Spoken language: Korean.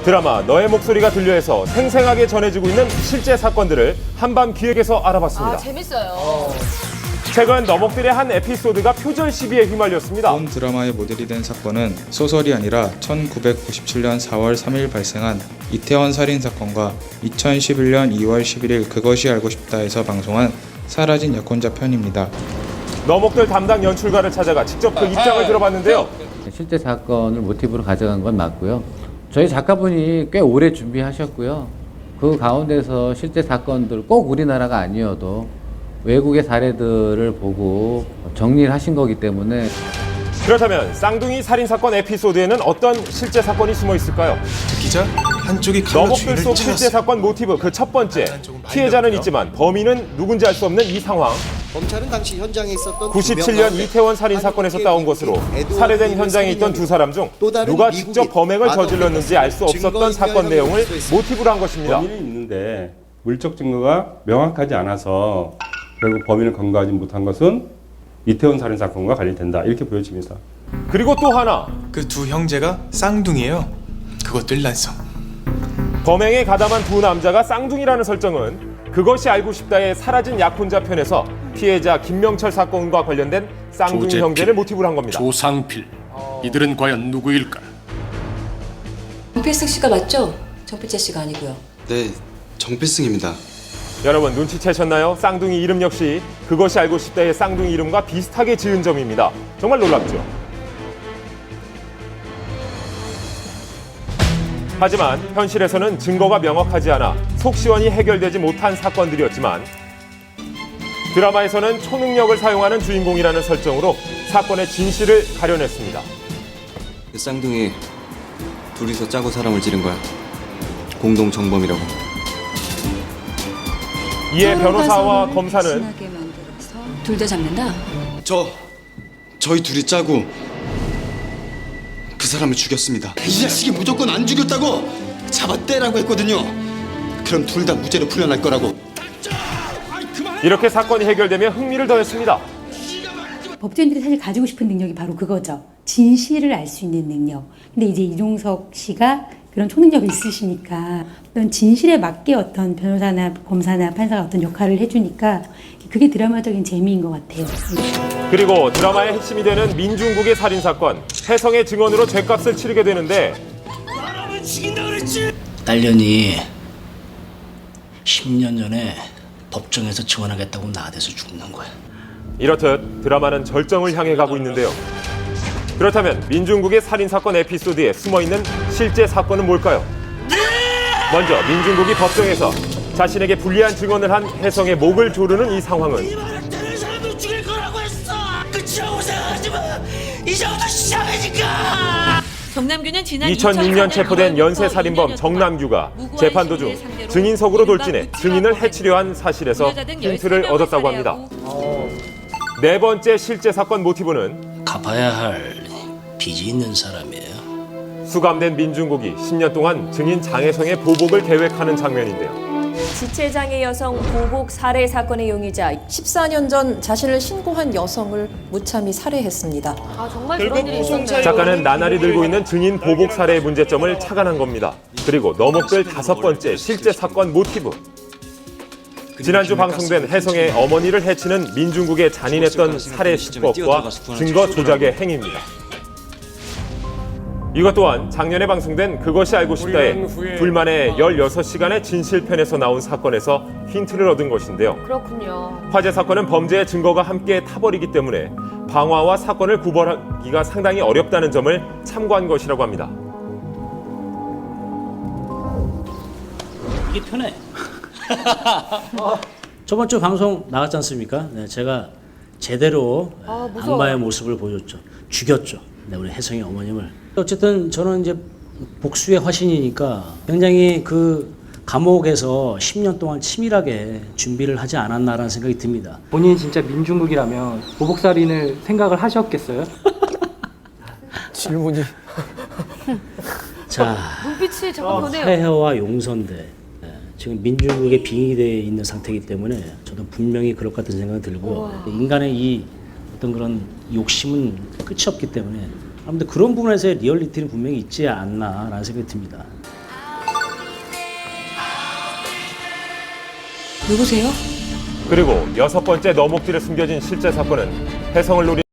드라마 너의 목소리가 들려에서 생생하게 전해지고 있는 실제 사건들을 한밤 기획에서 알아봤습니다. 아, 재밌어요. 최근 너목들의 한 에피소드가 표절 시비에 휘말렸습니다. 본 드라마의 모델이 된 사건은 소설이 아니라 1997년 4월 3일 발생한 이태원 살인사건과 2011년 2월 11일 그것이 알고 싶다에서 방송한 사라진 약혼자 편입니다. 너목들 담당 연출가를 찾아가 직접 그 입장을 들어봤는데요. 실제 사건을 모티브로 가져간 건 맞고요. 저희 작가분이 꽤 오래 준비하셨고요. 그 가운데서 실제 사건들 꼭 우리나라가 아니어도 외국의 사례들을 보고 정리를 하신 거기 때문에. 그렇다면 쌍둥이 살인사건 에피소드에는 어떤 실제 사건이 숨어 있을까요? 기자 한쪽이 칼로 너목들 주인을 속 실제 찔렀어요. 사건 모티브 그 첫 번째. 피해자는 있지만 범인은 누군지 알 수 없는 이 상황. 검찰은 당시 현장에 있었던 97년 이태원 살인사건에서 따온 것으로 살해된 현장에 있던 두 사람 중 누가 직접 범행을 저질렀는지 알 수 없었던 사건 내용을 모티브로 한 것입니다. 범인이 있는데 물적 증거가 명확하지 않아서 결국 범인을 검거하지 못한 것은 이태원 살인 사건과 관련된다 이렇게 보여집니다. 그리고 또 하나, 그 두 형제가 쌍둥이에요. 그것도 일란성. 범행에 가담한 두 남자가 쌍둥이라는 설정은 그것이 알고 싶다의 사라진 약혼자 편에서 피해자 김명철 사건과 관련된 쌍둥이 조재필, 형제를 모티브로 한 겁니다. 조상필, 이들은 과연 누구일까? 정필승 씨가 맞죠? 정필재 씨가 아니고요. 네, 정필승입니다. 여러분 눈치채셨나요? 쌍둥이 이름 역시 그것이 알고 싶다의 쌍둥이 이름과 비슷하게 지은 점입니다. 정말 놀랍죠? 하지만 현실에서는 증거가 명확하지 않아 속 시원히 해결되지 못한 사건들이었지만 드라마에서는 초능력을 사용하는 주인공이라는 설정으로 사건의 진실을 가려냈습니다. 그 쌍둥이 둘이서 짜고 사람을 찌른 거야. 공동 정범이라고. 이에 변호사와 검사는 둘 다 잡는다? 저희 둘이 짜고 그 사람을 죽였습니다. 이 자식이 무조건 안 죽였다고 잡아떼라고 했거든요. 그럼 둘 다 무죄로 풀려날 거라고. 이렇게 사건이 해결되며 흥미를 더했습니다. 법조인들이 사실 가지고 싶은 능력이 바로 그거죠. 진실을 알 수 있는 능력. 근데 이제 이종석 씨가 그런 초능력이 있으시니까 그런 진실에 맞게 어떤 변호사나 검사나 판사가 어떤 역할을 해주니까 그게 드라마적인 재미인 것 같아요. 그리고 드라마의 핵심이 되는 민중국의 살인사건, 혜성의 증언으로 죗값을 치르게 되는데 딸년이 10년 전에 법정에서 증언하겠다고 나대서 죽는 거야. 이렇듯 드라마는 절정을 향해 가고 있는데요. 그렇다면 민중국의 살인사건 에피소드에 숨어있는 실제 사건은 뭘까요? 먼저 민중국이 법정에서 자신에게 불리한 증언을 한 혜성의 목을 조르는 이 상황은 다른 사람도 죽일 거라고 했어. 끝이라고 생각하지 마. 이제부터 시작이니까. 정남규는 지난 2006년 체포된 연쇄살인범 정남규가 재판 도중 증인석으로 돌진해 증인을 해치려 한 사실에서 힌트를 얻었다고 합니다. 네 번째 실제 사건 모티브는 갚아야 할 빚이 있는 사람이에요. 수감된 민중국이 10년 동안 증인 장혜성의 보복을 계획하는 장면인데요. 지체장애 여성 보복 살해 사건의 용의자 14년 전 자신을 신고한 여성을 무참히 살해했습니다. 아, 정말 그런 일이 있었네요. 작가는 나날이 들고 있는 증인 보복 살해의 문제점을 착안한 겁니다. 그리고 너목들 다섯 번째 실제 사건 모티브. 지난주 방송된 혜성의 어머니를 해치는 민중국의 잔인했던 살해 수법과 증거 조작의 행위입니다. 이것 또한 작년에 방송된 그것이 알고 싶다의 둘만의 16시간의 진실편에서 나온 사건에서 힌트를 얻은 것인데요. 그렇군요. 화재 사건은 범죄의 증거가 함께 타버리기 때문에 방화와 사건을 구별하기가 상당히 어렵다는 점을 참고한 것이라고 합니다. 이게 편해. 저번 주 방송 나갔지 않습니까? 네, 제가 제대로 악마의 모습을 보여줬죠. 죽였죠. 네, 우리 혜성의 어머님을. 어쨌든 저는 이제 복수의 화신이니까 굉장히 그 감옥에서 10년 동안 치밀하게 준비를 하지 않았나라는 생각이 듭니다. 본인이 진짜 민중국이라면 보복살인을 생각을 하셨겠어요? 질문이. 자, 눈빛이 잠깐 보네요. 폐허와 용선대. 지금 민중국에 빙의되어 있는 상태이기 때문에 저도 분명히 그럴 것 같은 생각이 들고 인간의 이 어떤 그런 욕심은 끝이 없기 때문에 아무튼 그런 부분에서의 리얼리티는 분명히 있지 않나라는 생각이 듭니다. 누구세요? 그리고 6번째 너목줄에 숨겨진 실제 사건은 혜성을 노린